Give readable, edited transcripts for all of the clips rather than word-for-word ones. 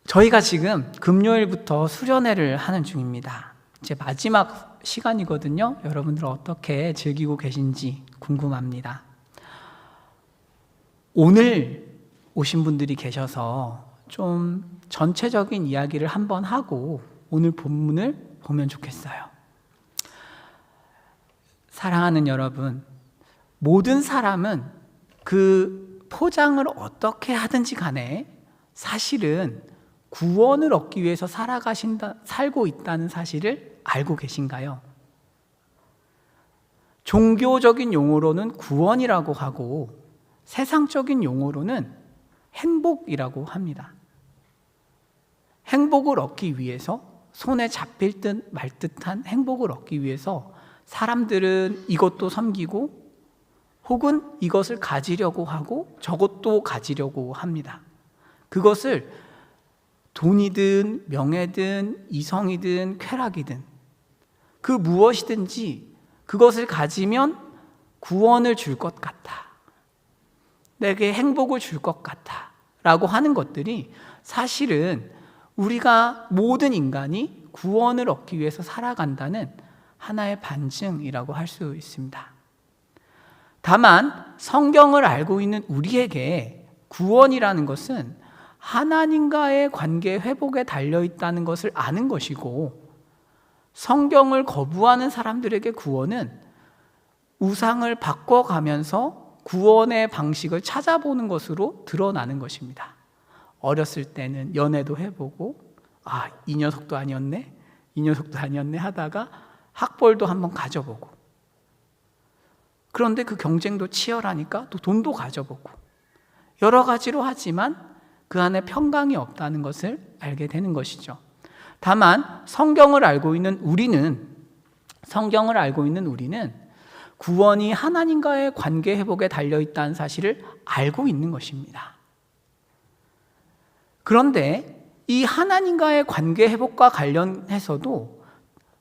저희가 지금 금요일부터 수련회를 하는 중입니다. 이제 마지막 시간이거든요. 여러분들 어떻게 즐기고 계신지 궁금합니다. 오늘 오신 분들이 계셔서 좀 전체적인 이야기를 한번 하고 오늘 본문을 보면 좋겠어요. 사랑하는 여러분, 모든 사람은 그 포장을 어떻게 하든지 간에 사실은 구원을 얻기 위해서 살고 있다는 사실을 알고 계신가요? 종교적인 용어로는 구원이라고 하고 세상적인 용어로는 행복이라고 합니다. 행복을 얻기 위해서, 손에 잡힐 듯 말 듯한 행복을 얻기 위해서 사람들은 이것도 섬기고 혹은 이것을 가지려고 하고 저것도 가지려고 합니다. 그것을 돈이든 명예든 이성이든 쾌락이든 그 무엇이든지 그것을 가지면 구원을 줄 것 같아, 내게 행복을 줄 것 같아 라고 하는 것들이 사실은 우리가 모든 인간이 구원을 얻기 위해서 살아간다는 하나의 반증이라고 할 수 있습니다. 다만 성경을 알고 있는 우리에게 구원이라는 것은 하나님과의 관계 회복에 달려있다는 것을 아는 것이고, 성경을 거부하는 사람들에게 구원은 우상을 바꿔가면서 구원의 방식을 찾아보는 것으로 드러나는 것입니다. 어렸을 때는 연애도 해보고 이 녀석도 아니었네, 이 녀석도 아니었네 하다가 학벌도 한번 가져보고, 그런데 그 경쟁도 치열하니까 또 돈도 가져보고 여러 가지로 하지만 그 안에 평강이 없다는 것을 알게 되는 것이죠. 다만 성경을 알고 있는 우리는 구원이 하나님과의 관계 회복에 달려있다는 사실을 알고 있는 것입니다. 그런데 이 하나님과의 관계 회복과 관련해서도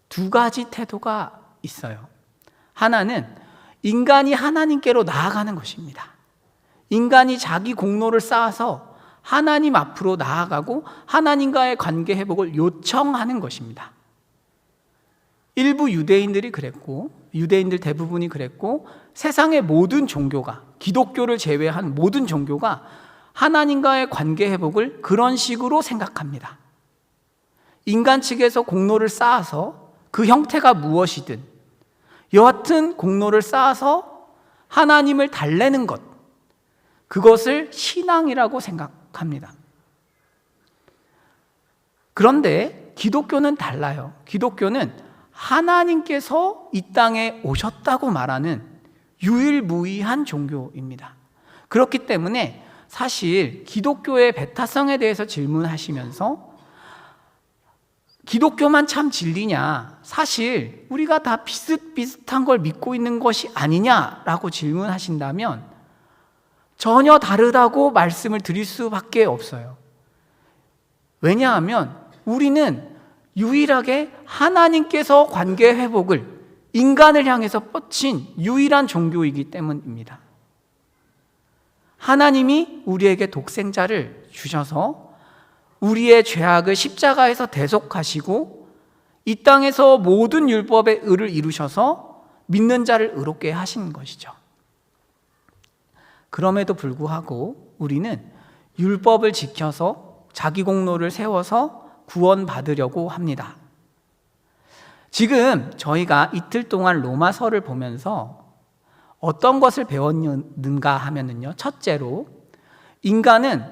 두 가지 태도가 있어요. 하나는 인간이 하나님께로 나아가는 것입니다. 인간이 자기 공로를 쌓아서 하나님 앞으로 나아가고 하나님과의 관계 회복을 요청하는 것입니다. 일부 유대인들이 그랬고, 유대인들 대부분이 그랬고, 세상의 모든 종교가, 기독교를 제외한 모든 종교가 하나님과의 관계 회복을 그런 식으로 생각합니다. 인간 측에서 공로를 쌓아서 그 형태가 무엇이든 여하튼 공로를 쌓아서 하나님을 달래는 것, 그것을 신앙이라고 생각합니다. 그런데 기독교는 달라요. 기독교는 하나님께서 이 땅에 오셨다고 말하는 유일무이한 종교입니다. 그렇기 때문에 사실 기독교의 배타성에 대해서 질문하시면서 기독교만 참 진리냐, 사실 우리가 다 비슷비슷한 걸 믿고 있는 것이 아니냐라고 질문하신다면 전혀 다르다고 말씀을 드릴 수밖에 없어요. 왜냐하면 우리는 유일하게 하나님께서 관계 회복을 인간을 향해서 뻗친 유일한 종교이기 때문입니다. 하나님이 우리에게 독생자를 주셔서 우리의 죄악을 십자가에서 대속하시고 이 땅에서 모든 율법의 의를 이루셔서 믿는 자를 의롭게 하신 것이죠. 그럼에도 불구하고 우리는 율법을 지켜서 자기 공로를 세워서 구원받으려고 합니다. 지금 저희가 이틀 동안 로마서를 보면서 어떤 것을 배웠는가 하면요, 첫째로 인간은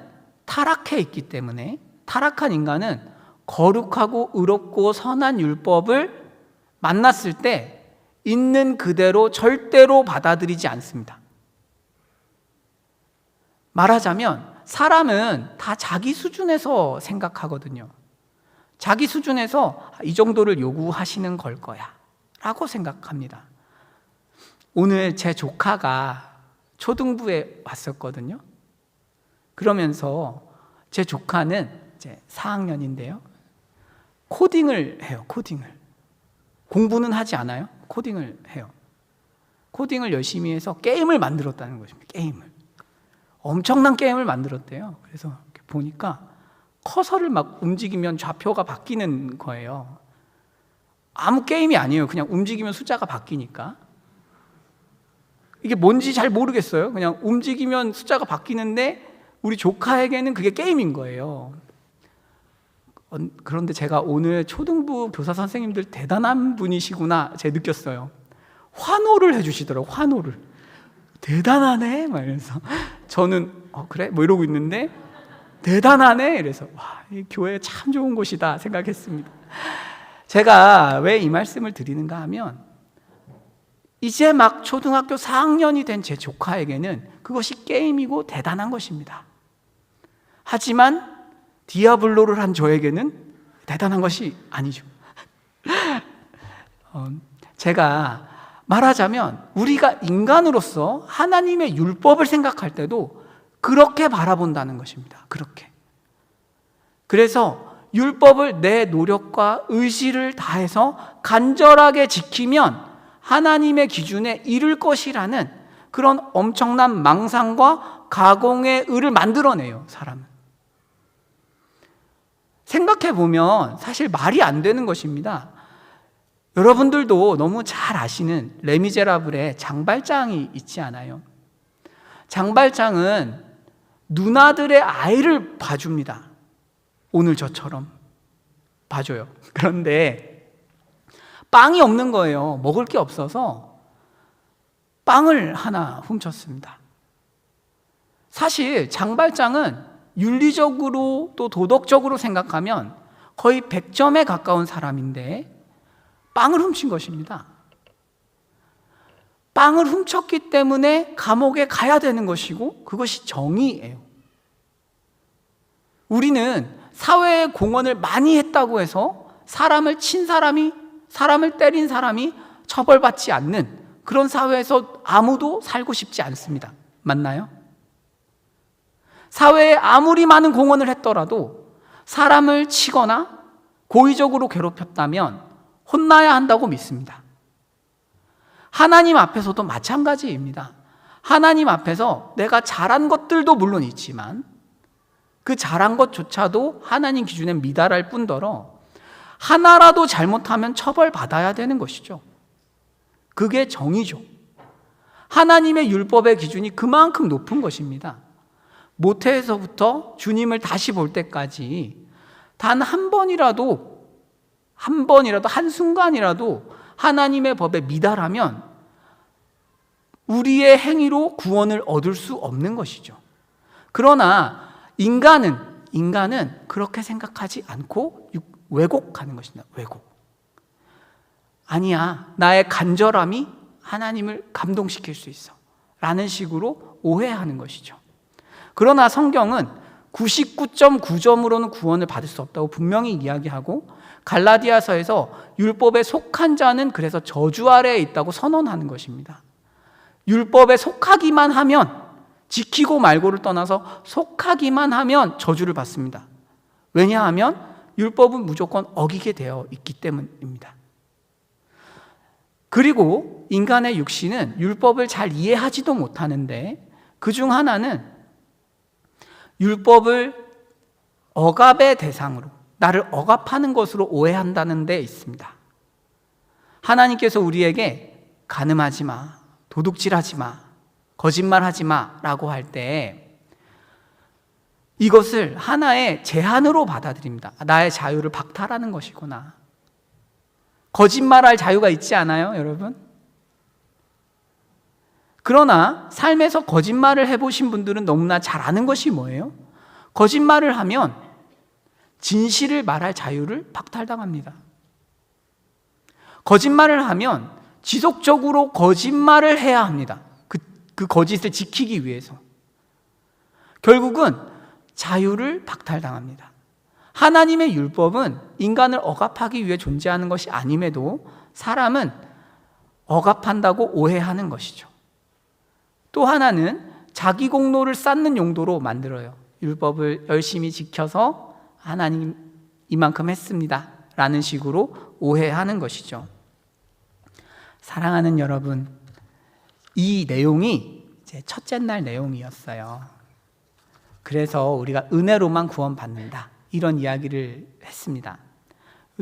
타락해 있기 때문에 타락한 인간은 거룩하고 의롭고 선한 율법을 만났을 때 있는 그대로 절대로 받아들이지 않습니다. 말하자면 사람은 다 자기 수준에서 생각하거든요. 자기 수준에서 이 정도를 요구하시는 걸 거야 라고 생각합니다. 오늘 제 조카가 초등부에 왔었거든요. 그러면서 제 조카는 이제 4학년인데요. 코딩을 해요. 코딩을. 공부는 하지 않아요. 코딩을 해요. 코딩을 열심히 해서 게임을 만들었다는 것입니다. 게임을. 엄청난 게임을 만들었대요. 그래서 보니까 커서를 막 움직이면 좌표가 바뀌는 거예요. 아무 게임이 아니에요. 그냥 움직이면 숫자가 바뀌니까. 이게 뭔지 잘 모르겠어요. 그냥 움직이면 숫자가 바뀌는데 우리 조카에게는 그게 게임인 거예요. 그런데 제가 오늘 초등부 교사 선생님들 대단한 분이시구나 제가 느꼈어요. 환호를 해주시더라고요. 환호를. 대단하네 막 이러면서 저는 그래? 뭐 이러고 있는데 대단하네 이래서 와, 이 교회 참 좋은 곳이다 생각했습니다. 제가 왜 이 말씀을 드리는가 하면 이제 막 초등학교 4학년이 된 제 조카에게는 그것이 게임이고 대단한 것입니다. 하지만 디아블로를 한 저에게는 대단한 것이 아니죠. 제가 말하자면 우리가 인간으로서 하나님의 율법을 생각할 때도 그렇게 바라본다는 것입니다. 그렇게. 그래서 율법을 내 노력과 의지를 다해서 간절하게 지키면 하나님의 기준에 이를 것이라는 그런 엄청난 망상과 가공의 의를 만들어내요, 사람은. 생각해보면 사실 말이 안 되는 것입니다. 여러분들도 너무 잘 아시는 레미제라블의 장발장이 있지 않아요? 장발장은 누나들의 아이를 봐줍니다. 오늘 저처럼 봐줘요. 그런데 빵이 없는 거예요. 먹을 게 없어서 빵을 하나 훔쳤습니다. 사실 장발장은 윤리적으로 또 도덕적으로 생각하면 거의 100점에 가까운 사람인데 빵을 훔친 것입니다. 빵을 훔쳤기 때문에 감옥에 가야 되는 것이고 그것이 정의예요. 우리는 사회에 공헌을 많이 했다고 해서 사람을 친 사람이, 사람을 때린 사람이 처벌받지 않는 그런 사회에서 아무도 살고 싶지 않습니다. 맞나요? 사회에 아무리 많은 공헌을 했더라도 사람을 치거나 고의적으로 괴롭혔다면 혼나야 한다고 믿습니다. 하나님 앞에서도 마찬가지입니다. 하나님 앞에서 내가 잘한 것들도 물론 있지만 그 잘한 것조차도 하나님 기준에 미달할 뿐더러 하나라도 잘못하면 처벌받아야 되는 것이죠. 그게 정의죠. 하나님의 율법의 기준이 그만큼 높은 것입니다. 모태에서부터 주님을 다시 볼 때까지 단 한 번이라도 한순간이라도 하나님의 법에 미달하면 우리의 행위로 구원을 얻을 수 없는 것이죠. 그러나 인간은 그렇게 생각하지 않고 왜곡하는 것입니다. 왜곡. 아니야, 나의 간절함이 하나님을 감동시킬 수 있어 라는 식으로 오해하는 것이죠. 그러나 성경은 99.9점으로는 구원을 받을 수 없다고 분명히 이야기하고 갈라디아서에서 율법에 속한 자는 그래서 저주 아래에 있다고 선언하는 것입니다. 율법에 속하기만 하면, 지키고 말고를 떠나서 속하기만 하면 저주를 받습니다. 왜냐하면 율법은 무조건 어기게 되어 있기 때문입니다. 그리고 인간의 육신은 율법을 잘 이해하지도 못하는데 그중 하나는 율법을 억압의 대상으로, 나를 억압하는 것으로 오해한다는 데 있습니다. 하나님께서 우리에게 간음하지 마, 도둑질하지 마, 거짓말하지 마 라고 할 때 이것을 하나의 제한으로 받아들입니다. 나의 자유를 박탈하는 것이구나. 거짓말할 자유가 있지 않아요, 여러분? 그러나 삶에서 거짓말을 해보신 분들은 너무나 잘 아는 것이 뭐예요? 거짓말을 하면 진실을 말할 자유를 박탈당합니다. 거짓말을 하면 지속적으로 거짓말을 해야 합니다. 그 거짓을 지키기 위해서. 결국은 자유를 박탈당합니다. 하나님의 율법은 인간을 억압하기 위해 존재하는 것이 아님에도 사람은 억압한다고 오해하는 것이죠. 또 하나는 자기 공로를 쌓는 용도로 만들어요. 율법을 열심히 지켜서 하나님 이만큼 했습니다 라는 식으로 오해하는 것이죠. 사랑하는 여러분, 이 내용이 이제 첫째 날 내용이었어요. 그래서 우리가 은혜로만 구원받는다, 이런 이야기를 했습니다.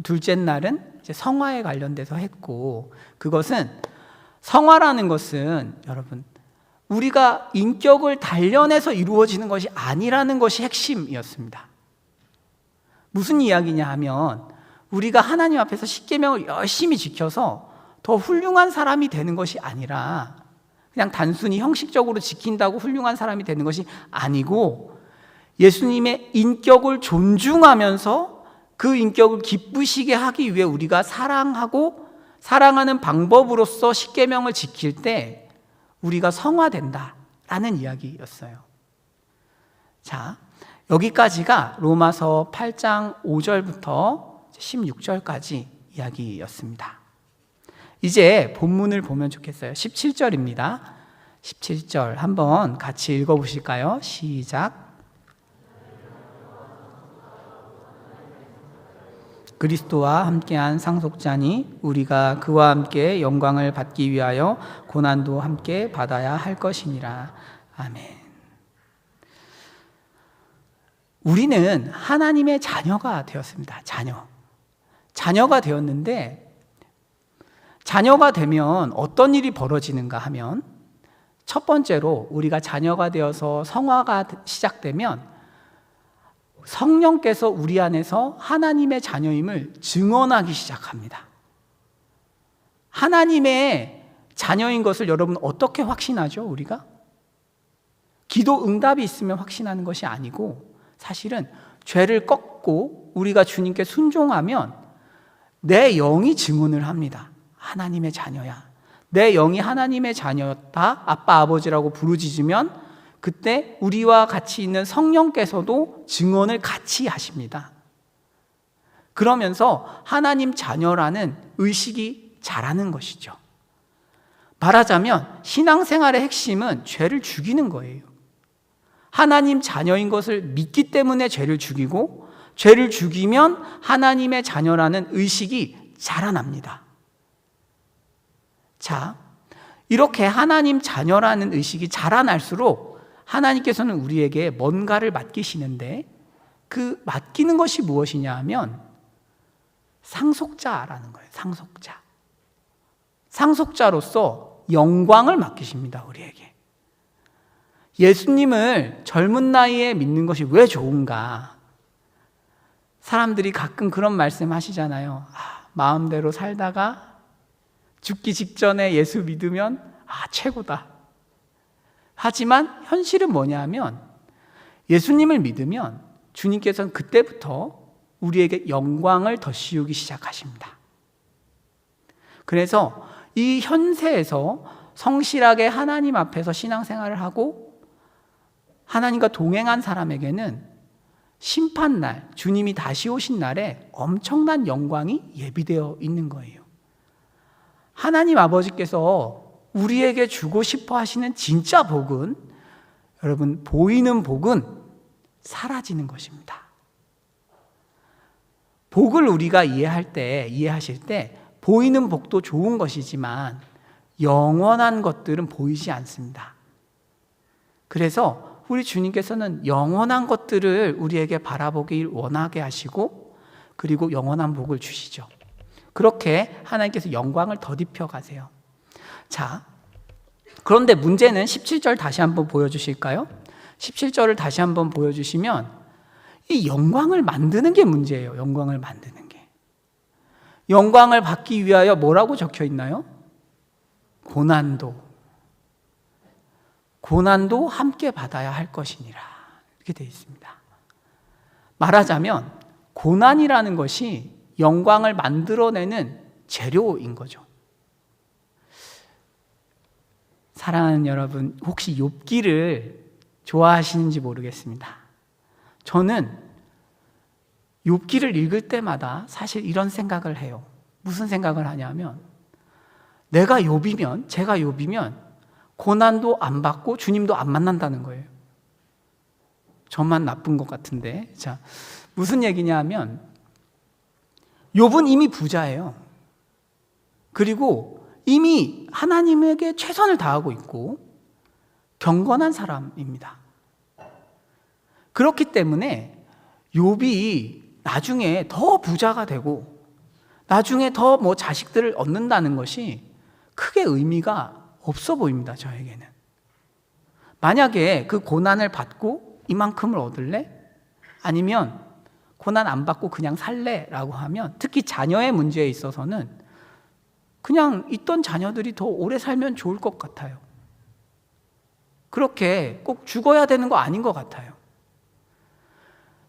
둘째 날은 이제 성화에 관련돼서 했고, 그것은 성화라는 것은 여러분 우리가 인격을 단련해서 이루어지는 것이 아니라는 것이 핵심이었습니다. 무슨 이야기냐 하면 우리가 하나님 앞에서 십계명을 열심히 지켜서 더 훌륭한 사람이 되는 것이 아니라, 그냥 단순히 형식적으로 지킨다고 훌륭한 사람이 되는 것이 아니고, 예수님의 인격을 존중하면서 그 인격을 기쁘시게 하기 위해 우리가 사랑하고 사랑하는 방법으로서 십계명을 지킬 때 우리가 성화된다라는 이야기였어요. 자, 여기까지가 로마서 8장 5절부터 16절까지 이야기였습니다. 이제 본문을 보면 좋겠어요. 17절입니다. 17절 한번 같이 읽어보실까요? 시작. 그리스도와 함께한 상속자니 우리가 그와 함께 영광을 받기 위하여 고난도 함께 받아야 할 것이니라. 아멘. 우리는 하나님의 자녀가 되었습니다. 자녀가 되었는데, 자녀가 되면 어떤 일이 벌어지는가 하면, 첫 번째로 우리가 자녀가 되어서 성화가 시작되면 성령께서 우리 안에서 하나님의 자녀임을 증언하기 시작합니다. 하나님의 자녀인 것을 여러분 어떻게 확신하죠? 우리가? 기도 응답이 있으면 확신하는 것이 아니고, 사실은 죄를 꺾고 우리가 주님께 순종하면 내 영이 증언을 합니다. 하나님의 자녀야. 내 영이 하나님의 자녀였다. 아빠 아버지라고 부르짖으면 그때 우리와 같이 있는 성령께서도 증언을 같이 하십니다. 그러면서 하나님 자녀라는 의식이 자라는 것이죠. 말하자면 신앙생활의 핵심은 죄를 죽이는 거예요. 하나님 자녀인 것을 믿기 때문에 죄를 죽이고, 죄를 죽이면 하나님의 자녀라는 의식이 자라납니다. 자, 이렇게 하나님 자녀라는 의식이 자라날수록 하나님께서는 우리에게 뭔가를 맡기시는데, 그 맡기는 것이 무엇이냐 하면 상속자라는 거예요. 상속자로서 영광을 맡기십니다. 우리에게. 예수님을 젊은 나이에 믿는 것이 왜 좋은가? 사람들이 가끔 그런 말씀 하시잖아요. 마음대로 살다가 죽기 직전에 예수 믿으면 최고다. 하지만 현실은 뭐냐면, 예수님을 믿으면 주님께서는 그때부터 우리에게 영광을 더 씌우기 시작하십니다. 그래서 이 현세에서 성실하게 하나님 앞에서 신앙생활을 하고 하나님과 동행한 사람에게는 심판날, 주님이 다시 오신 날에 엄청난 영광이 예비되어 있는 거예요. 하나님 아버지께서 우리에게 주고 싶어 하시는 진짜 복은, 여러분, 보이는 복은 사라지는 것입니다. 복을 우리가 이해하실 때 보이는 복도 좋은 것이지만 영원한 것들은 보이지 않습니다. 그래서 우리 주님께서는 영원한 것들을 우리에게 바라보길 원하게 하시고, 그리고 영원한 복을 주시죠. 그렇게 하나님께서 영광을 덧입혀 가세요. 자, 그런데 문제는 17절 다시 한번 보여주실까요? 17절을 다시 한번 보여주시면 이 영광을 만드는 게 문제예요. 영광을 만드는 게. 영광을 받기 위하여 뭐라고 적혀 있나요? 고난도 함께 받아야 할 것이니라. 이렇게 되어 있습니다. 말하자면 고난이라는 것이 영광을 만들어내는 재료인 거죠. 사랑하는 여러분, 혹시 욥기를 좋아하시는지 모르겠습니다. 저는 욥기를 읽을 때마다 사실 이런 생각을 해요. 무슨 생각을 하냐면, 제가 욥이면 고난도 안 받고 주님도 안 만난다는 거예요. 저만 나쁜 것 같은데. 자, 무슨 얘기냐 하면, 욥은 이미 부자예요. 그리고 이미 하나님에게 최선을 다하고 있고 경건한 사람입니다. 그렇기 때문에 욥이 나중에 더 부자가 되고 나중에 더 뭐 자식들을 얻는다는 것이 크게 의미가 없어 보입니다, 저에게는. 만약에 그 고난을 받고 이만큼을 얻을래? 아니면 고난 안 받고 그냥 살래? 라고 하면, 특히 자녀의 문제에 있어서는 그냥 있던 자녀들이 더 오래 살면 좋을 것 같아요. 그렇게 꼭 죽어야 되는 거 아닌 것 같아요.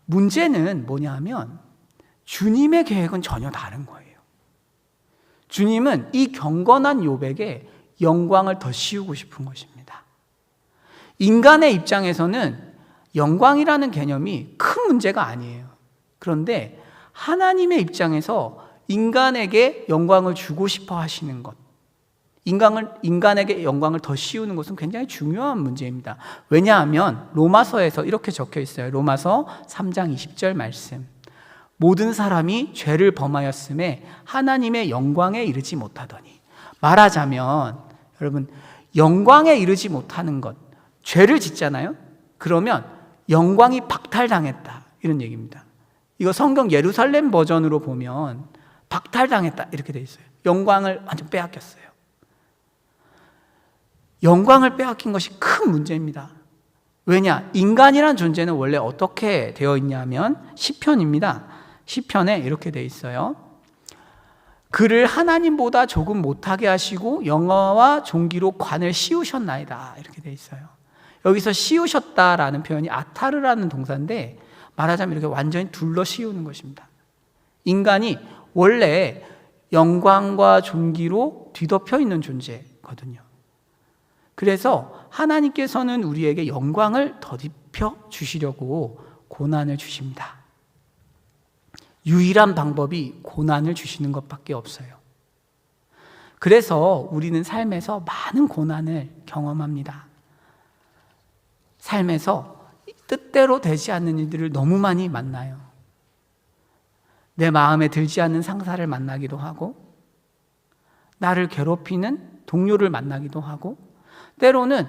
문제는 뭐냐 하면 주님의 계획은 전혀 다른 거예요. 주님은 이 경건한 욥에게 영광을 더 씌우고 싶은 것입니다. 인간의 입장에서는 영광이라는 개념이 큰 문제가 아니에요. 그런데 하나님의 입장에서 인간에게 영광을 주고 싶어 하시는 것, 인간에게 영광을 더 씌우는 것은 굉장히 중요한 문제입니다. 왜냐하면 로마서에서 이렇게 적혀 있어요. 로마서 3장 20절 말씀. 모든 사람이 죄를 범하였음에 하나님의 영광에 이르지 못하더니. 말하자면 여러분, 영광에 이르지 못하는 것, 죄를 짓잖아요. 그러면 영광이 박탈당했다, 이런 얘기입니다. 이거 성경 예루살렘 버전으로 보면 박탈당했다 이렇게 돼 있어요. 영광을 완전 빼앗겼어요. 영광을 빼앗긴 것이 큰 문제입니다. 왜냐? 인간이란 존재는 원래 어떻게 되어 있냐면 시편입니다. 시편에 이렇게 되어 있어요. 그를 하나님보다 조금 못하게 하시고 영화와 종기로 관을 씌우셨나이다, 이렇게 되어 있어요. 여기서 씌우셨다라는 표현이 아타르라는 동사인데, 말하자면 이렇게 완전히 둘러 씌우는 것입니다. 인간이 원래 영광과 존귀로 뒤덮여 있는 존재거든요. 그래서 하나님께서는 우리에게 영광을 덧입혀 주시려고 고난을 주십니다. 유일한 방법이 고난을 주시는 것밖에 없어요. 그래서 우리는 삶에서 많은 고난을 경험합니다. 삶에서 뜻대로 되지 않는 일들을 너무 많이 만나요. 내 마음에 들지 않는 상사를 만나기도 하고, 나를 괴롭히는 동료를 만나기도 하고, 때로는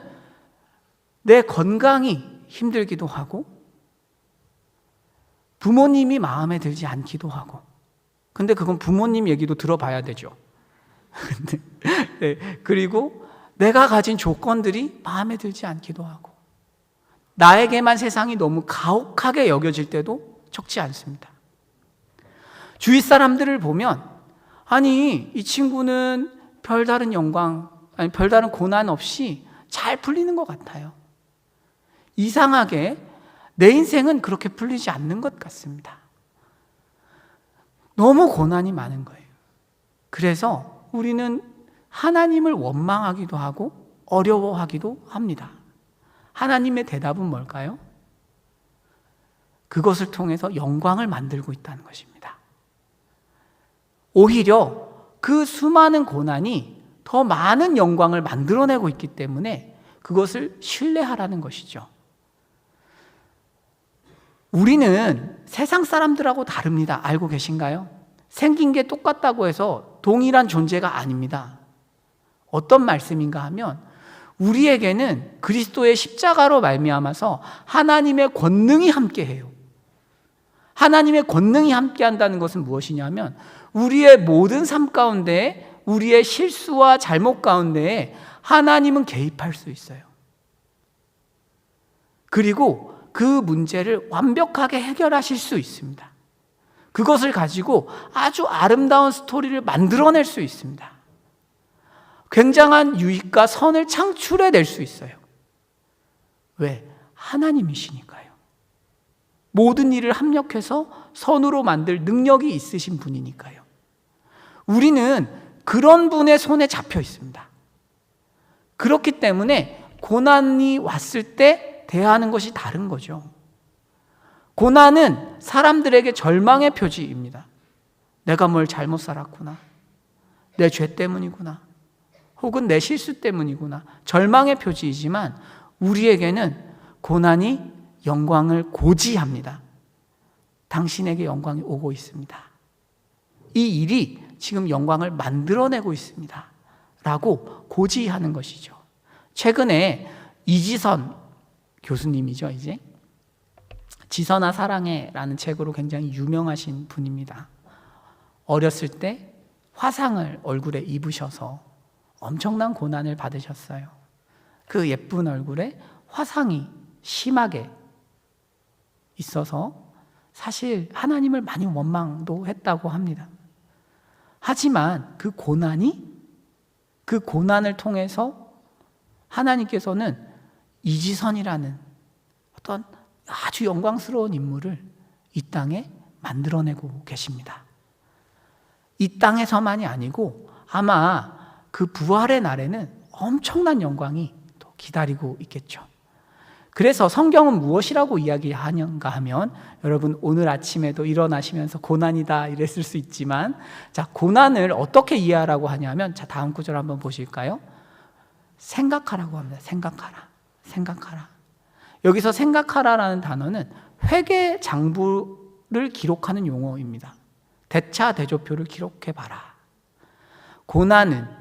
내 건강이 힘들기도 하고, 부모님이 마음에 들지 않기도 하고. 근데 그건 부모님 얘기도 들어봐야 되죠. 네, 그리고 내가 가진 조건들이 마음에 들지 않기도 하고, 나에게만 세상이 너무 가혹하게 여겨질 때도 적지 않습니다. 주위 사람들을 보면, 아니, 이 친구는 별다른 영광, 아니 별다른 고난 없이 잘 풀리는 것 같아요. 이상하게 내 인생은 그렇게 풀리지 않는 것 같습니다. 너무 고난이 많은 거예요. 그래서 우리는 하나님을 원망하기도 하고 어려워하기도 합니다. 하나님의 대답은 뭘까요? 그것을 통해서 영광을 만들고 있다는 것입니다. 오히려 그 수많은 고난이 더 많은 영광을 만들어내고 있기 때문에 그것을 신뢰하라는 것이죠. 우리는 세상 사람들하고 다릅니다. 알고 계신가요? 생긴 게 똑같다고 해서 동일한 존재가 아닙니다. 어떤 말씀인가 하면, 우리에게는 그리스도의 십자가로 말미암아서 하나님의 권능이 함께해요. 하나님의 권능이 함께한다는 것은 무엇이냐면, 우리의 모든 삶 가운데, 우리의 실수와 잘못 가운데에 하나님은 개입할 수 있어요. 그리고 그 문제를 완벽하게 해결하실 수 있습니다. 그것을 가지고 아주 아름다운 스토리를 만들어낼 수 있습니다. 굉장한 유익과 선을 창출해낼 수 있어요. 왜? 하나님이시니까요. 모든 일을 합력해서 선으로 만들 능력이 있으신 분이니까요. 우리는 그런 분의 손에 잡혀 있습니다. 그렇기 때문에 고난이 왔을 때 대하는 것이 다른 거죠. 고난은 사람들에게 절망의 표지입니다. 내가 뭘 잘못 살았구나, 내 죄 때문이구나, 혹은 내 실수 때문이구나, 절망의 표지이지만 우리에게는 고난이 영광을 고지합니다. 당신에게 영광이 오고 있습니다. 이 일이 지금 영광을 만들어내고 있습니다 라고 고지하는 것이죠. 최근에 이지선 교수님이죠, 이제 지선아 사랑해라는 책으로 굉장히 유명하신 분입니다. 어렸을 때 화상을 얼굴에 입으셔서 엄청난 고난을 받으셨어요. 그 예쁜 얼굴에 화상이 심하게 있어서 사실 하나님을 많이 원망도 했다고 합니다. 하지만 그 고난을 통해서 하나님께서는 이지선이라는 어떤 아주 영광스러운 인물을 이 땅에 만들어내고 계십니다. 이 땅에서만이 아니고 아마 그 부활의 날에는 엄청난 영광이 또 기다리고 있겠죠. 그래서 성경은 무엇이라고 이야기하는가 하면, 여러분 오늘 아침에도 일어나시면서 고난이다 이랬을 수 있지만, 자, 고난을 어떻게 이해하라고 하냐면, 자, 다음 구절 한번 보실까요? 생각하라고 합니다. 생각하라. 여기서 생각하라라는 단어는 회계 장부를 기록하는 용어입니다. 대차대조표를 기록해봐라.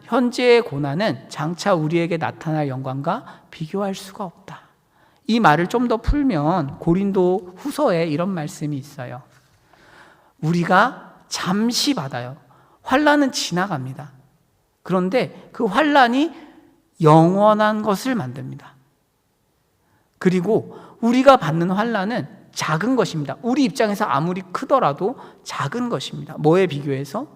현재의 고난은 장차 우리에게 나타날 영광과 비교할 수가 없다. 이 말을 좀 더 풀면 고린도 후서에 이런 말씀이 있어요. 우리가 잠시 받아요. 환난은 지나갑니다. 그런데 그 환난이 영원한 것을 만듭니다. 그리고 우리가 받는 환난은 작은 것입니다. 우리 입장에서 아무리 크더라도 작은 것입니다. 뭐에 비교해서?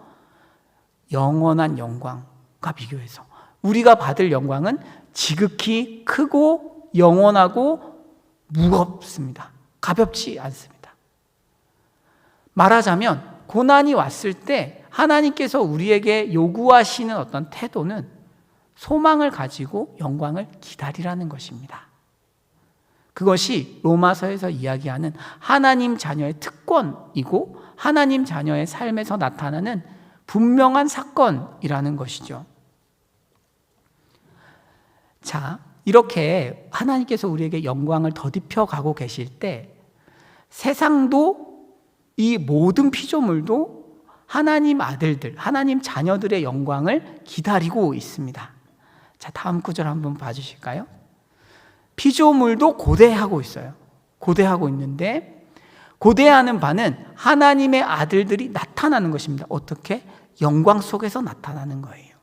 영원한 영광과 비교해서. 우리가 받을 영광은 지극히 크고 영원하고 무겁습니다. 가볍지 않습니다. 말하자면 고난이 왔을 때 하나님께서 우리에게 요구하시는 어떤 태도는 소망을 가지고 영광을 기다리라는 것입니다. 그것이 로마서에서 이야기하는 하나님 자녀의 특권이고 하나님 자녀의 삶에서 나타나는 분명한 사건이라는 것이죠. 자, 이렇게 하나님께서 우리에게 영광을 덧입혀 가고 계실 때 세상도 이 모든 피조물도 하나님 아들들, 하나님 자녀들의 영광을 기다리고 있습니다. 자, 다음 구절 한번 봐주실까요? 피조물도 고대하고 있어요. 고대하고 있는데 고대하는 바는 하나님의 아들들이 나타나는 것입니다. 어떻게? 영광 속에서 나타나는 거예요.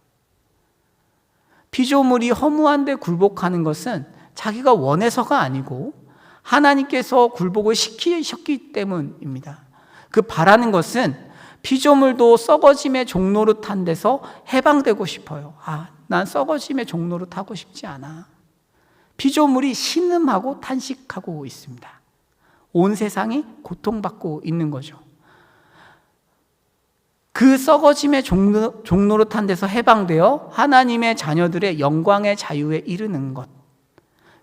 피조물이 허무한데 굴복하는 것은 자기가 원해서가 아니고 하나님께서 굴복을 시키셨기 때문입니다. 그 바라는 것은 피조물도 썩어짐의 종노릇한 데서 해방되고 싶어요. 난 썩어짐의 종노릇 하고 싶지 않아. 피조물이 신음하고 탄식하고 있습니다. 온 세상이 고통받고 있는 거죠. 그 썩어짐의 종노릇한 데서 해방되어 하나님의 자녀들의 영광의 자유에 이르는 것.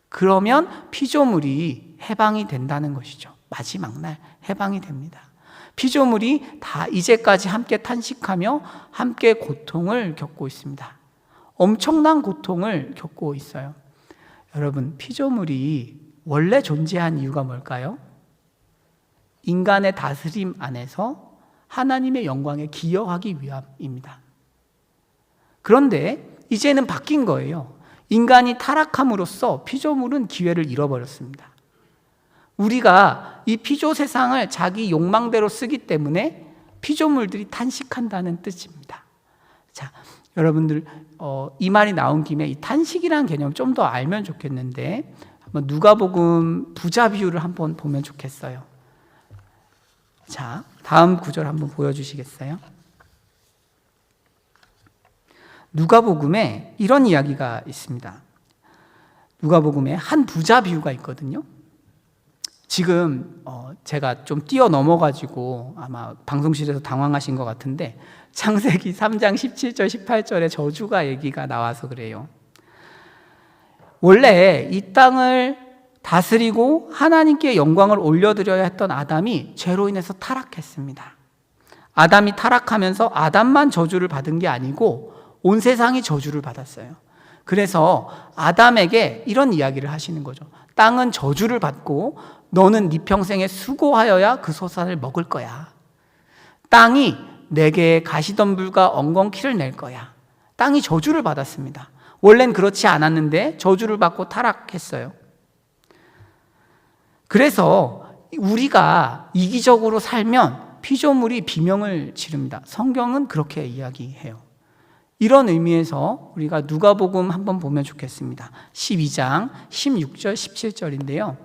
그러면 피조물이 해방이 된다는 것이죠. 마지막 날 해방이 됩니다. 피조물이 다 이제까지 함께 탄식하며 함께 고통을 겪고 있습니다. 엄청난 고통을 겪고 있어요. 여러분, 피조물이 원래 존재한 이유가 뭘까요? 인간의 다스림 안에서 하나님의 영광에 기여하기 위함입니다. 그런데 이제는 바뀐 거예요. 인간이 타락함으로써 피조물은 기회를 잃어버렸습니다. 우리가 이 피조 세상을 자기 욕망대로 쓰기 때문에 피조물들이 탄식한다는 뜻입니다. 자, 여러분들 이 말이 나온 김에 이 탄식이라는 개념 좀 더 알면 좋겠는데, 한번 누가복음 부자 비유를 한번 보면 좋겠어요. 자, 다음 구절 한번 보여주시겠어요? 누가복음에 이런 이야기가 있습니다. 누가복음에 한 부자 비유가 있거든요. 지금 제가 좀 뛰어넘어가지고 아마 방송실에서 당황하신 것 같은데, 창세기 3장 17절 18절에 저주가 얘기가 나와서 그래요. 원래 이 땅을 다스리고 하나님께 영광을 올려드려야 했던 아담이 죄로 인해서 타락했습니다. 아담이 타락하면서 아담만 저주를 받은 게 아니고 온 세상이 저주를 받았어요. 그래서 아담에게 이런 이야기를 하시는 거죠. 땅은 저주를 받고 너는 네 평생에 수고하여야 그 소산을 먹을 거야. 땅이 내게 가시덤불과 엉겅퀴를 낼 거야. 땅이 저주를 받았습니다. 원래는 그렇지 않았는데 저주를 받고 타락했어요. 그래서 우리가 이기적으로 살면 피조물이 비명을 지릅니다. 성경은 그렇게 이야기해요. 이런 의미에서 우리가 누가복음 한번 보면 좋겠습니다. 12장 16절 17절인데요.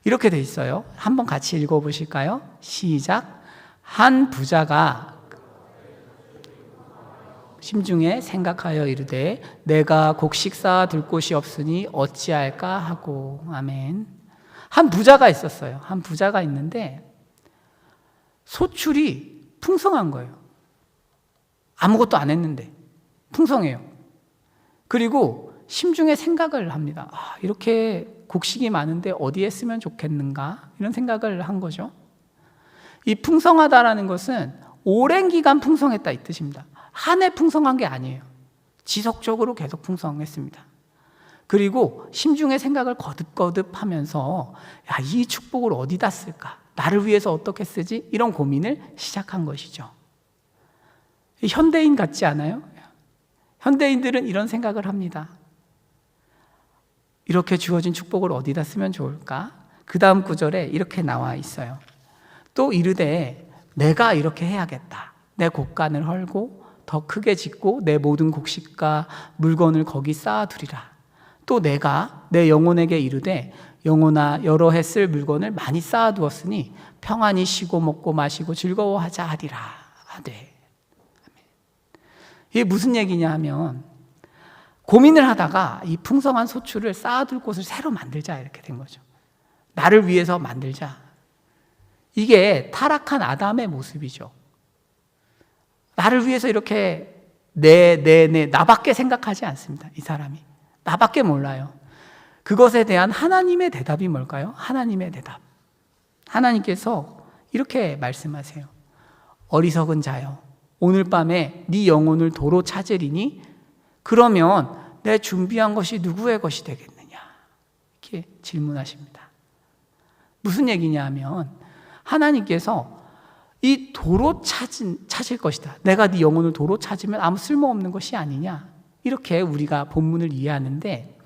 이렇게 돼 있어요. 한번 같이 읽어보실까요? 시작. 한 부자가 심중에 생각하여 이르되 내가 곡식 쌓아 둘 곳이 없으니 어찌할까 하고. 아멘. 한 부자가 있었어요. 한 부자가 있는데 소출이 풍성한 거예요. 아무것도 안 했는데 풍성해요. 그리고 심중에 생각을 합니다. 이렇게 곡식이 많은데 어디에 쓰면 좋겠는가? 이런 생각을 한 거죠. 이 풍성하다라는 것은 오랜 기간 풍성했다 이 뜻입니다. 한 해 풍성한 게 아니에요. 지속적으로 계속 풍성했습니다. 그리고 심중의 생각을 거듭거듭 하면서 이 축복을 어디다 쓸까? 나를 위해서 어떻게 쓰지? 이런 고민을 시작한 것이죠. 현대인 같지 않아요? 현대인들은 이런 생각을 합니다. 이렇게 주어진 축복을 어디다 쓰면 좋을까? 그 다음 구절에 이렇게 나와 있어요. 또 이르되 내가 이렇게 해야겠다. 내 곳간을 헐고 더 크게 짓고 내 모든 곡식과 물건을 거기 쌓아두리라. 또 내가 내 영혼에게 이르되 영혼아 여러 해 쓸 물건을 많이 쌓아두었으니 평안히 쉬고 먹고 마시고 즐거워하자 하리라 하되. 이게 무슨 얘기냐 하면 고민을 하다가 이 풍성한 소출을 쌓아둘 곳을 새로 만들자 이렇게 된 거죠. 나를 위해서 만들자. 이게 타락한 아담의 모습이죠. 나를 위해서 이렇게 나밖에 생각하지 않습니다. 이 사람이 나밖에 몰라요. 그것에 대한 하나님의 대답이 뭘까요? 하나님의 대답. 하나님께서 이렇게 말씀하세요. 어리석은 자여 오늘 밤에 네 영혼을 도로 찾으리니 그러면 내 준비한 것이 누구의 것이 되겠느냐? 이렇게 질문하십니다. 무슨 얘기냐 하면 하나님께서 이 도로 찾을 것이다. 내가 네 영혼을 도로 찾으면 아무 쓸모없는 것이 아니냐? 이렇게 우리가 본문을 이해하는데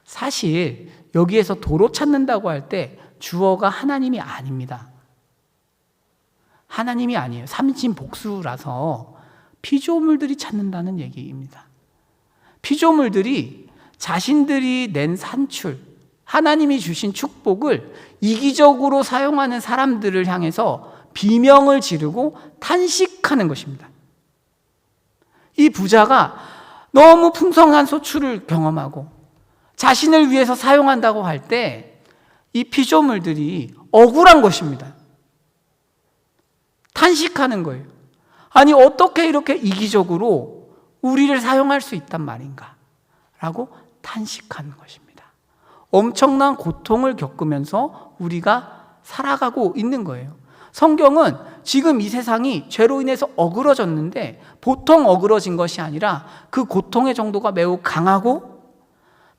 사실 여기에서 도로 찾는다고 할 때 주어가 하나님이 아닙니다. 하나님이 아니에요. 삼진 복수라서 피조물들이 찾는다는 얘기입니다. 피조물들이 자신들이 낸 산출, 하나님이 주신 축복을 이기적으로 사용하는 사람들을 향해서 비명을 지르고 탄식하는 것입니다. 이 부자가 너무 풍성한 소출을 경험하고 자신을 위해서 사용한다고 할 때 이 피조물들이 억울한 것입니다. 탄식하는 거예요. 아니 어떻게 이렇게 이기적으로 우리를 사용할 수 있단 말인가? 라고 탄식하는 것입니다. 엄청난 고통을 겪으면서 우리가 살아가고 있는 거예요. 성경은 지금 이 세상이 죄로 인해서 어그러졌는데 보통 어그러진 것이 아니라 그 고통의 정도가 매우 강하고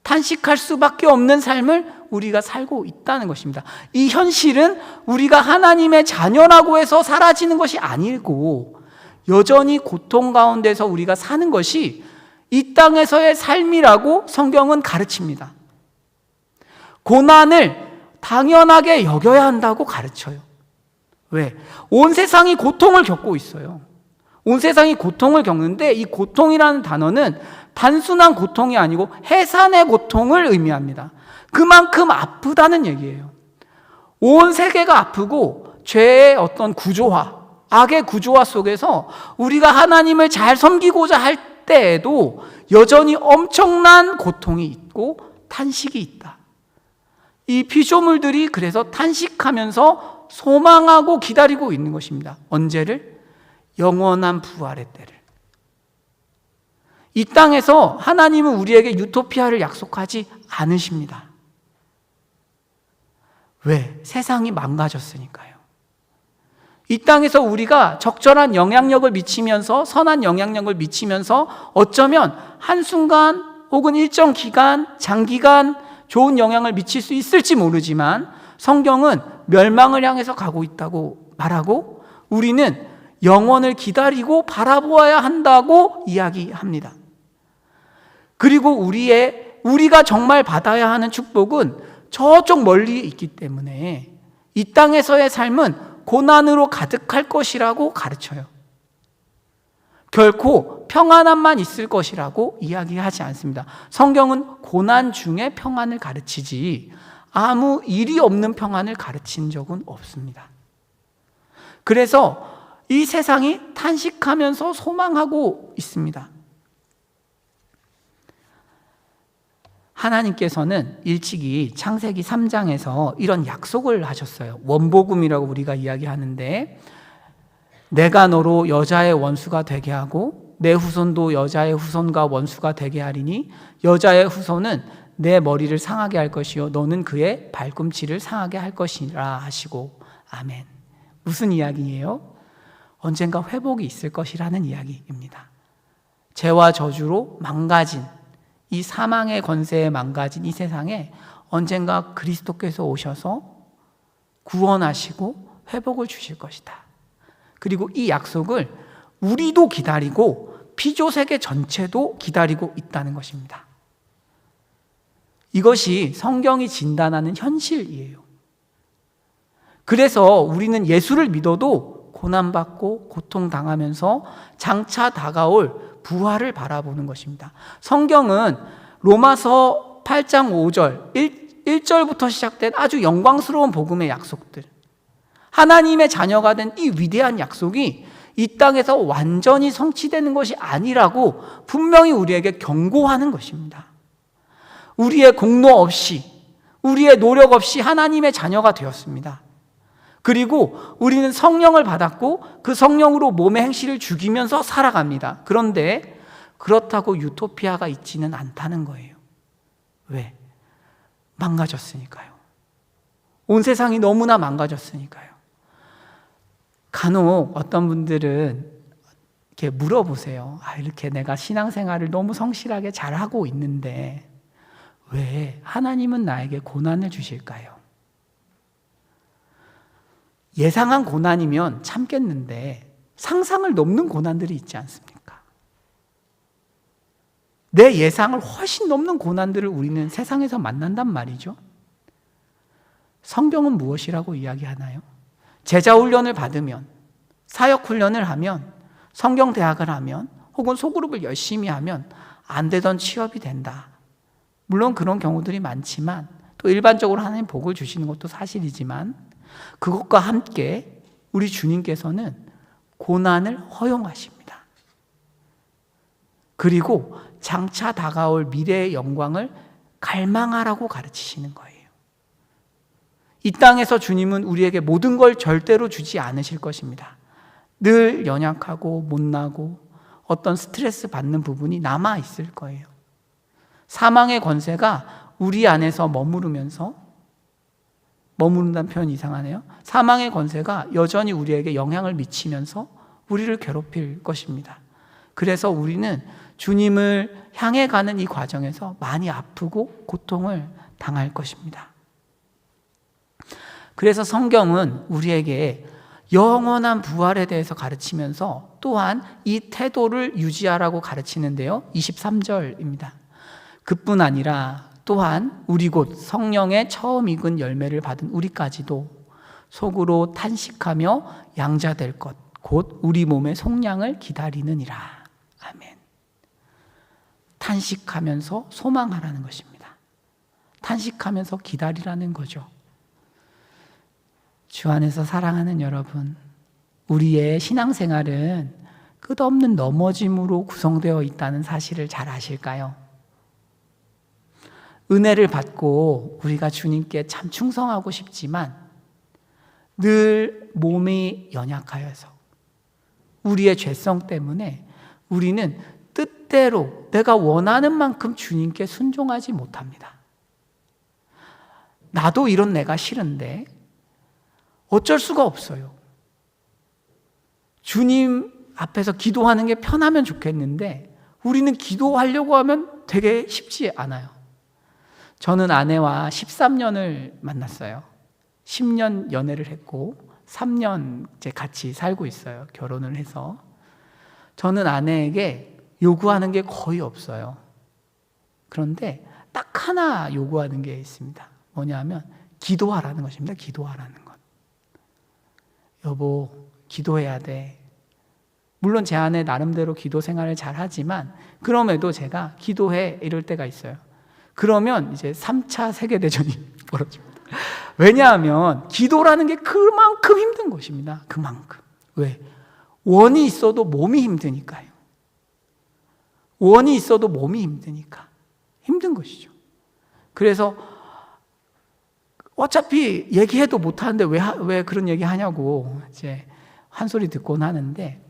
탄식할 수밖에 없는 삶을 우리가 살고 있다는 것입니다. 이 현실은 우리가 하나님의 자녀라고 해서 사라지는 것이 아니고 여전히 고통 가운데서 우리가 사는 것이 이 땅에서의 삶이라고 성경은 가르칩니다. 고난을 당연하게 여겨야 한다고 가르쳐요. 왜? 온 세상이 고통을 겪고 있어요. 온 세상이 고통을 겪는데 이 고통이라는 단어는 단순한 고통이 아니고 해산의 고통을 의미합니다. 그만큼 아프다는 얘기예요. 온 세계가 아프고 죄의 어떤 구조화, 악의 구조화 속에서 우리가 하나님을 잘 섬기고자 할 때에도 여전히 엄청난 고통이 있고 탄식이 있다. 이 피조물들이 그래서 탄식하면서 소망하고 기다리고 있는 것입니다. 언제를? 영원한 부활의 때를. 이 땅에서 하나님은 우리에게 유토피아를 약속하지 않으십니다. 왜? 세상이 망가졌으니까요. 이 땅에서 우리가 적절한 영향력을 미치면서 선한 영향력을 미치면서 어쩌면 한순간 혹은 일정 기간, 장기간 좋은 영향을 미칠 수 있을지 모르지만 성경은 멸망을 향해서 가고 있다고 말하고 우리는 영원을 기다리고 바라보아야 한다고 이야기합니다. 그리고 우리가 정말 받아야 하는 축복은 저쪽 멀리 있기 때문에 이 땅에서의 삶은 고난으로 가득할 것이라고 가르쳐요. 결코 평안함만 있을 것이라고 이야기하지 않습니다. 성경은 고난 중에 평안을 가르치지 아무 일이 없는 평안을 가르친 적은 없습니다. 그래서 이 세상이 탄식하면서 소망하고 있습니다. 하나님께서는 일찍이 창세기 3장에서 이런 약속을 하셨어요. 원복음이라고 우리가 이야기하는데, 내가 너로 여자의 원수가 되게 하고 내 후손도 여자의 후손과 원수가 되게 하리니 여자의 후손은 내 머리를 상하게 할 것이요 너는 그의 발꿈치를 상하게 할 것이라 하시고. 아멘. 무슨 이야기예요? 언젠가 회복이 있을 것이라는 이야기입니다. 죄와 저주로 망가진 이 사망의 권세에 망가진 이 세상에 언젠가 그리스도께서 오셔서 구원하시고 회복을 주실 것이다. 그리고 이 약속을 우리도 기다리고 피조 세계 전체도 기다리고 있다는 것입니다. 이것이 성경이 진단하는 현실이에요. 그래서 우리는 예수를 믿어도 고난받고 고통당하면서 장차 다가올 부활을 바라보는 것입니다. 성경은 로마서 8장 5절 1절부터 시작된 아주 영광스러운 복음의 약속들, 하나님의 자녀가 된 이 위대한 약속이 이 땅에서 완전히 성취되는 것이 아니라고 분명히 우리에게 경고하는 것입니다. 우리의 공로 없이, 우리의 노력 없이 하나님의 자녀가 되었습니다. 그리고 우리는 성령을 받았고 그 성령으로 몸의 행실을 죽이면서 살아갑니다. 그런데 그렇다고 유토피아가 있지는 않다는 거예요. 왜? 망가졌으니까요. 온 세상이 너무나 망가졌으니까요. 간혹 어떤 분들은 이렇게 물어보세요. 이렇게 내가 신앙생활을 너무 성실하게 잘하고 있는데 왜 하나님은 나에게 고난을 주실까요? 예상한 고난이면 참겠는데 상상을 넘는 고난들이 있지 않습니까? 내 예상을 훨씬 넘는 고난들을 우리는 세상에서 만난단 말이죠. 성경은 무엇이라고 이야기하나요? 제자 훈련을 받으면, 사역 훈련을 하면, 성경 대학을 하면, 혹은 소그룹을 열심히 하면 안 되던 취업이 된다. 물론 그런 경우들이 많지만, 또 일반적으로 하나님 복을 주시는 것도 사실이지만, 그것과 함께 우리 주님께서는 고난을 허용하십니다. 그리고 장차 다가올 미래의 영광을 갈망하라고 가르치시는 거예요. 이 땅에서 주님은 우리에게 모든 걸 절대로 주지 않으실 것입니다. 늘 연약하고 못나고 어떤 스트레스 받는 부분이 남아 있을 거예요. 사망의 권세가 우리 안에서 머무른다는 표현이 이상하네요. 사망의 권세가 여전히 우리에게 영향을 미치면서 우리를 괴롭힐 것입니다. 그래서 우리는 주님을 향해 가는 이 과정에서 많이 아프고 고통을 당할 것입니다. 그래서 성경은 우리에게 영원한 부활에 대해서 가르치면서 또한 이 태도를 유지하라고 가르치는데요. 23절입니다. 그뿐 아니라 또한 우리 곧 성령의 처음 익은 열매를 받은 우리까지도 속으로 탄식하며 양자될 것 곧 우리 몸의 속량을 기다리느니라. 아멘. 탄식하면서 소망하라는 것입니다. 탄식하면서 기다리라는 거죠. 주 안에서 사랑하는 여러분, 우리의 신앙생활은 끝없는 넘어짐으로 구성되어 있다는 사실을 잘 아실까요? 은혜를 받고 우리가 주님께 참 충성하고 싶지만 늘 몸이 연약하여서 우리의 죄성 때문에 우리는 뜻대로 내가 원하는 만큼 주님께 순종하지 못합니다. 나도 이런 내가 싫은데 어쩔 수가 없어요. 주님 앞에서 기도하는 게 편하면 좋겠는데 우리는 기도하려고 하면 되게 쉽지 않아요. 저는 아내와 13년을 만났어요. 10년 연애를 했고 3년 이제 같이 살고 있어요. 결혼을 해서. 저는 아내에게 요구하는 게 거의 없어요. 그런데 딱 하나 요구하는 게 있습니다. 뭐냐면 기도하라는 것입니다. 기도하라는 것. 여보, 기도해야 돼. 물론 제 아내 나름대로 기도 생활을 잘 하지만 그럼에도 제가 기도해 이럴 때가 있어요. 그러면 이제 3차 세계대전이 벌어집니다. 왜냐하면 기도라는 게 그만큼 힘든 것입니다. 그만큼. 왜? 원이 있어도 몸이 힘드니까요. 원이 있어도 몸이 힘드니까 힘든 것이죠. 그래서 어차피 얘기해도 못하는데 왜 그런 얘기 하냐고 이제 한 소리 듣곤 하는데,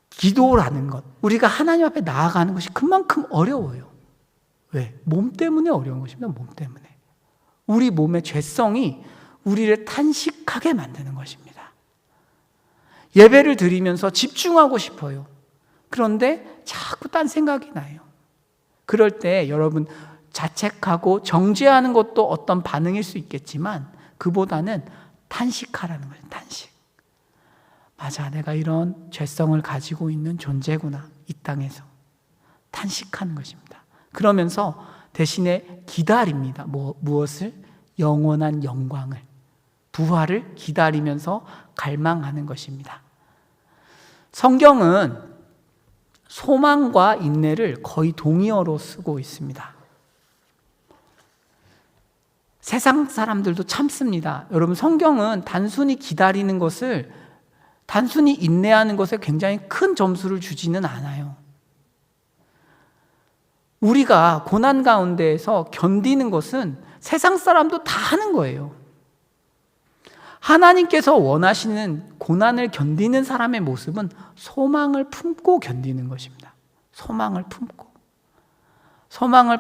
기도라는 것, 우리가 하나님 앞에 나아가는 것이 그만큼 어려워요. 왜? 몸 때문에 어려운 것입니다. 몸 때문에. 우리 몸의 죄성이 우리를 탄식하게 만드는 것입니다. 예배를 드리면서 집중하고 싶어요. 그런데 자꾸 딴 생각이 나요. 그럴 때 여러분, 자책하고 정죄하는 것도 어떤 반응일 수 있겠지만 그보다는 탄식하라는 거예요. 탄식. 맞아, 내가 이런 죄성을 가지고 있는 존재구나, 이 땅에서. 탄식하는 것입니다. 그러면서 대신에 기다립니다. 무엇을? 영원한 영광을, 부활을 기다리면서 갈망하는 것입니다. 성경은 소망과 인내를 거의 동의어로 쓰고 있습니다. 세상 사람들도 참습니다. 여러분, 성경은 단순히 기다리는 것을, 단순히 인내하는 것에 굉장히 큰 점수를 주지는 않아요. 우리가 고난 가운데에서 견디는 것은 세상 사람도 다 하는 거예요. 하나님께서 원하시는 고난을 견디는 사람의 모습은 소망을 품고 견디는 것입니다. 소망을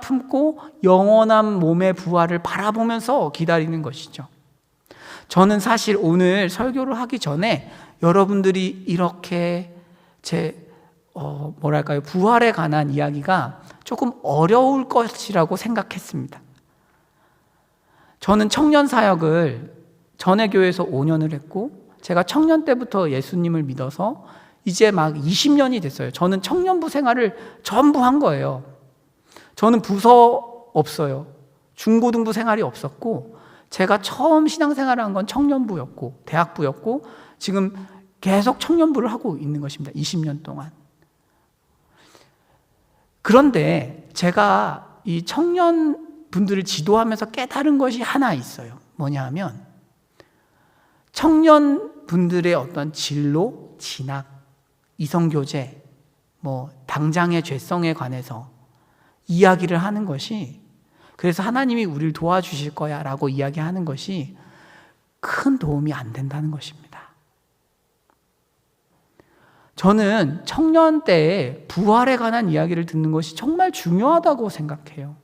품고 영원한 몸의 부활을 바라보면서 기다리는 것이죠. 저는 사실 오늘 설교를 하기 전에 여러분들이 이렇게 부활에 관한 이야기가 조금 어려울 것이라고 생각했습니다. 저는 청년 사역을 전에 교회에서 5년을 했고, 제가 청년 때부터 예수님을 믿어서 이제 막 20년이 됐어요. 저는 청년부 생활을 전부 한 거예요. 저는 부서 없어요. 중고등부 생활이 없었고, 제가 처음 신앙생활을 한 건 청년부였고 대학부였고, 지금 계속 청년부를 하고 있는 것입니다. 20년 동안. 그런데 제가 이 청년분들을 지도하면서 깨달은 것이 하나 있어요. 뭐냐 하면, 청년분들의 어떤 진로, 진학, 이성교제, 당장의 죄성에 관해서 이야기를 하는 것이, 그래서 하나님이 우리를 도와주실 거야 라고 이야기하는 것이 큰 도움이 안 된다는 것입니다. 저는 청년 때에 부활에 관한 이야기를 듣는 것이 정말 중요하다고 생각해요.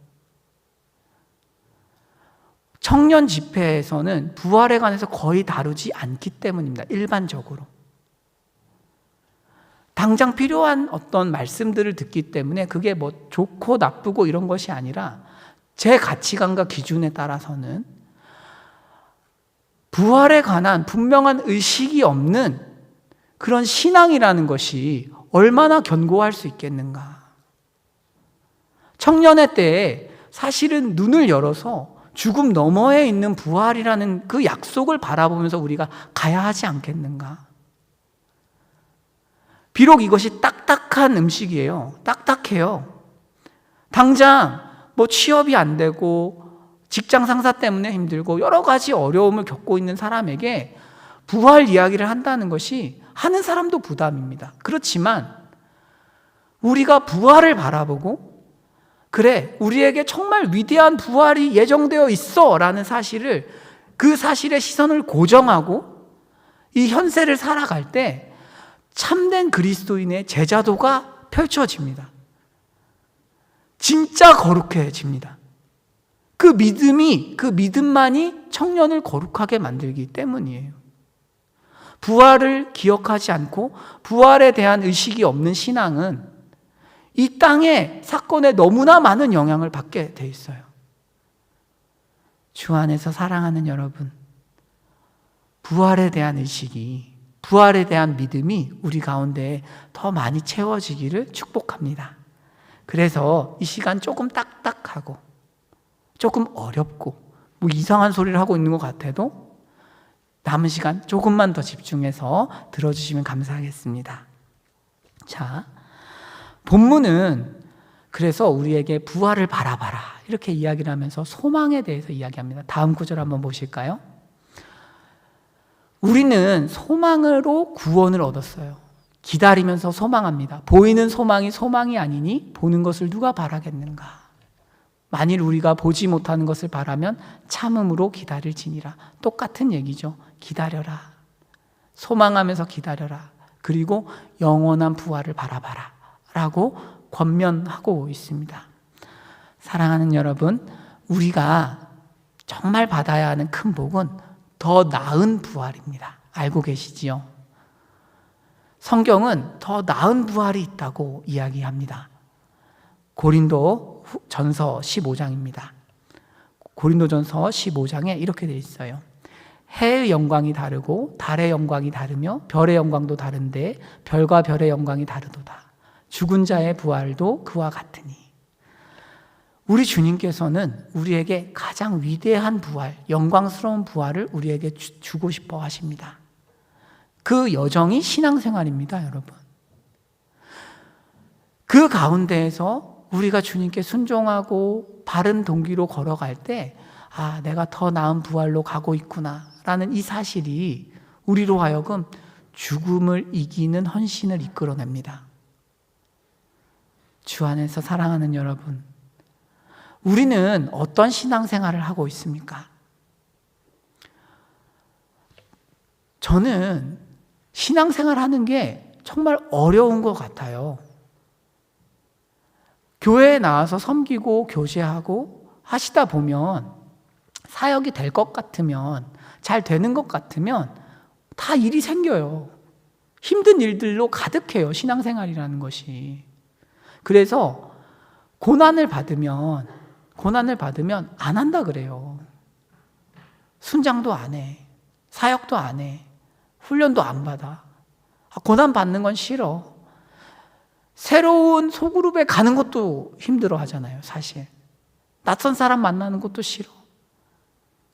청년 집회에서는 부활에 관해서 거의 다루지 않기 때문입니다. 일반적으로. 당장 필요한 어떤 말씀들을 듣기 때문에 그게 좋고 나쁘고 이런 것이 아니라, 제 가치관과 기준에 따라서는 부활에 관한 분명한 의식이 없는 그런 신앙이라는 것이 얼마나 견고할 수 있겠는가. 청년의 때에 사실은 눈을 열어서 죽음 너머에 있는 부활이라는 그 약속을 바라보면서 우리가 가야 하지 않겠는가. 비록 이것이 딱딱한 음식이에요. 딱딱해요. 당장 취업이 안 되고 직장 상사 때문에 힘들고 여러 가지 어려움을 겪고 있는 사람에게 부활 이야기를 한다는 것이 하는 사람도 부담입니다. 그렇지만 우리가 부활을 바라보고, 그래, 우리에게 정말 위대한 부활이 예정되어 있어 라는 사실을, 그 사실의 시선을 고정하고 이 현세를 살아갈 때 참된 그리스도인의 제자도가 펼쳐집니다. 진짜 거룩해집니다. 그 믿음만이 청년을 거룩하게 만들기 때문이에요. 부활을 기억하지 않고 부활에 대한 의식이 없는 신앙은 이 땅의 사건에 너무나 많은 영향을 받게 돼 있어요. 주 안에서 사랑하는 여러분, 부활에 대한 의식이, 부활에 대한 믿음이 우리 가운데 더 많이 채워지기를 축복합니다. 그래서 이 시간 조금 딱딱하고 조금 어렵고 이상한 소리를 하고 있는 것 같아도 남은 시간 조금만 더 집중해서 들어주시면 감사하겠습니다. 자, 본문은 그래서 우리에게 부활을 바라봐라 이렇게 이야기를 하면서 소망에 대해서 이야기합니다. 다음 구절 한번 보실까요? 우리는 소망으로 구원을 얻었어요. 기다리면서 소망합니다. 보이는 소망이 소망이 아니니 보는 것을 누가 바라겠는가? 만일 우리가 보지 못하는 것을 바라면 참음으로 기다릴지니라. 똑같은 얘기죠. 기다려라. 소망하면서 기다려라. 그리고 영원한 부활을 바라봐라 라고 권면하고 있습니다. 사랑하는 여러분, 우리가 정말 받아야 하는 큰 복은 더 나은 부활입니다. 알고 계시지요? 성경은 더 나은 부활이 있다고 이야기합니다. 고린도 전서 15장입니다. 고린도전서 15장에 이렇게 되어 있어요. 해의 영광이 다르고 달의 영광이 다르며 별의 영광도 다른데 별과 별의 영광이 다르도다. 죽은 자의 부활도 그와 같으니. 우리 주님께서는 우리에게 가장 위대한 부활, 영광스러운 부활을 우리에게 주고 싶어 하십니다. 그 여정이 신앙생활입니다, 여러분. 그 가운데에서 우리가 주님께 순종하고 바른 동기로 걸어갈 때, 아, 내가 더 나은 부활로 가고 있구나 라는 이 사실이 우리로 하여금 죽음을 이기는 헌신을 이끌어냅니다. 주 안에서 사랑하는 여러분, 우리는 어떤 신앙생활을 하고 있습니까? 저는 신앙생활 하는 게 정말 어려운 것 같아요. 교회에 나와서 섬기고 교제하고 하시다 보면 사역이 될 것 같으면, 잘 되는 것 같으면 다 일이 생겨요. 힘든 일들로 가득해요, 신앙생활이라는 것이. 그래서 고난을 받으면 안 한다 그래요. 순장도 안 해. 사역도 안 해. 훈련도 안 받아. 고난 받는 건 싫어. 새로운 소그룹에 가는 것도 힘들어 하잖아요, 사실. 낯선 사람 만나는 것도 싫어.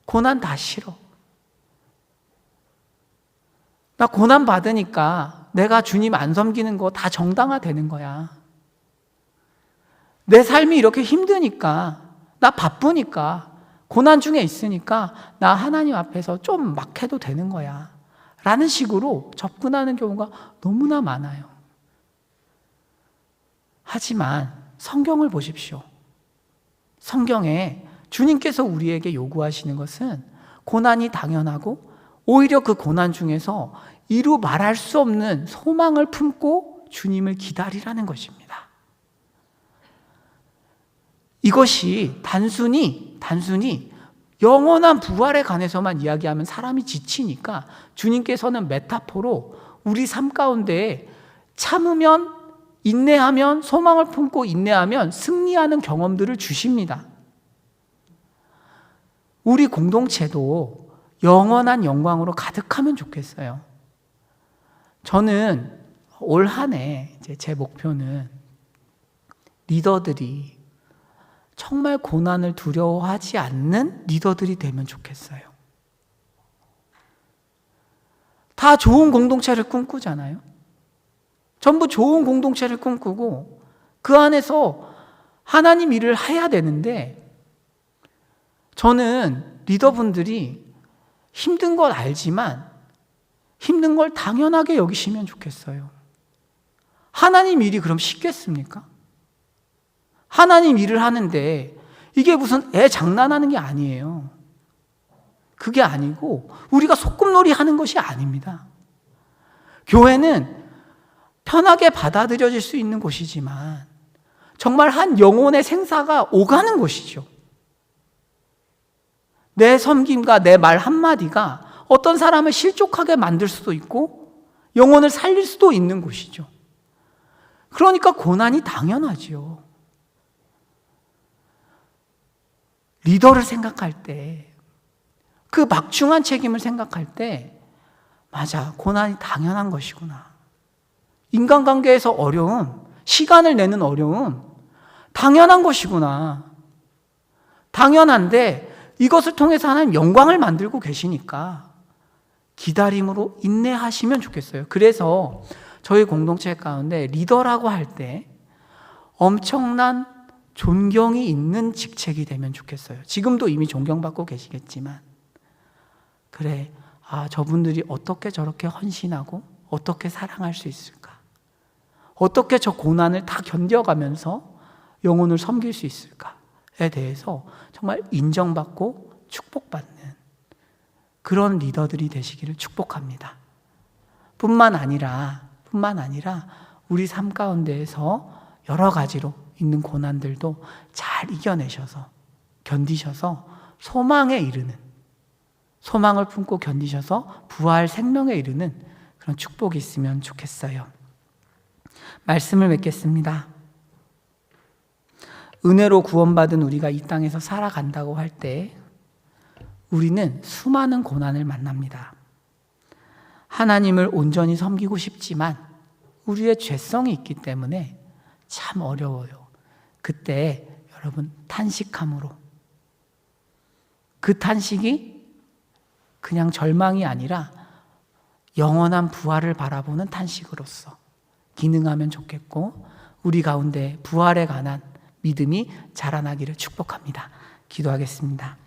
고난 다 싫어. 나 고난 받으니까 내가 주님 안 섬기는 거 다 정당화되는 거야. 내 삶이 이렇게 힘드니까, 나 바쁘니까, 고난 중에 있으니까 나 하나님 앞에서 좀 막 해도 되는 거야 라는 식으로 접근하는 경우가 너무나 많아요. 하지만 성경을 보십시오. 성경에 주님께서 우리에게 요구하시는 것은 고난이 당연하고, 오히려 그 고난 중에서 이루 말할 수 없는 소망을 품고 주님을 기다리라는 것입니다. 이것이 단순히 영원한 부활에 관해서만 이야기하면 사람이 지치니까 주님께서는 메타포로 우리 삶 가운데 참으면, 인내하면, 소망을 품고 인내하면 승리하는 경험들을 주십니다. 우리 공동체도 영원한 영광으로 가득하면 좋겠어요. 저는 올 한 해 제 목표는 리더들이 정말 고난을 두려워하지 않는 리더들이 되면 좋겠어요. 다 좋은 공동체를 꿈꾸잖아요. 전부 좋은 공동체를 꿈꾸고 그 안에서 하나님 일을 해야 되는데, 저는 리더분들이 힘든 걸 알지만 힘든 걸 당연하게 여기시면 좋겠어요. 하나님 일이 그럼 쉽겠습니까? 하나님 일을 하는데 이게 무슨 애 장난하는 게 아니에요. 그게 아니고 우리가 소꿉놀이 하는 것이 아닙니다. 교회는 편하게 받아들여질 수 있는 곳이지만 정말 한 영혼의 생사가 오가는 곳이죠. 내 섬김과 내 말 한마디가 어떤 사람을 실족하게 만들 수도 있고 영혼을 살릴 수도 있는 곳이죠. 그러니까 고난이 당연하지요. 리더를 생각할 때, 그 막중한 책임을 생각할 때, 맞아, 고난이 당연한 것이구나. 인간관계에서 어려움, 시간을 내는 어려움, 당연한 것이구나. 당연한데 이것을 통해서 하나님 영광을 만들고 계시니까 기다림으로 인내하시면 좋겠어요. 그래서 저희 공동체 가운데 리더라고 할 때 엄청난 존경이 있는 직책이 되면 좋겠어요. 지금도 이미 존경받고 계시겠지만, 그래, 저분들이 어떻게 저렇게 헌신하고 어떻게 사랑할 수 있을까? 어떻게 저 고난을 다 견뎌가면서 영혼을 섬길 수 있을까에 대해서 정말 인정받고 축복받는 그런 리더들이 되시기를 축복합니다. 뿐만 아니라 우리 삶 가운데에서 여러 가지로 있는 고난들도 잘 이겨내셔서 견디셔서 소망을 품고 견디셔서 부활 생명에 이르는 그런 축복이 있으면 좋겠어요. 말씀을 맺겠습니다. 은혜로 구원받은 우리가 이 땅에서 살아간다고 할 때 우리는 수많은 고난을 만납니다. 하나님을 온전히 섬기고 싶지만 우리의 죄성이 있기 때문에 참 어려워요. 그때 여러분 탄식함으로, 그 탄식이 그냥 절망이 아니라 영원한 부활을 바라보는 탄식으로서 기능하면 좋겠고, 우리 가운데 부활에 관한 믿음이 자라나기를 축복합니다. 기도하겠습니다.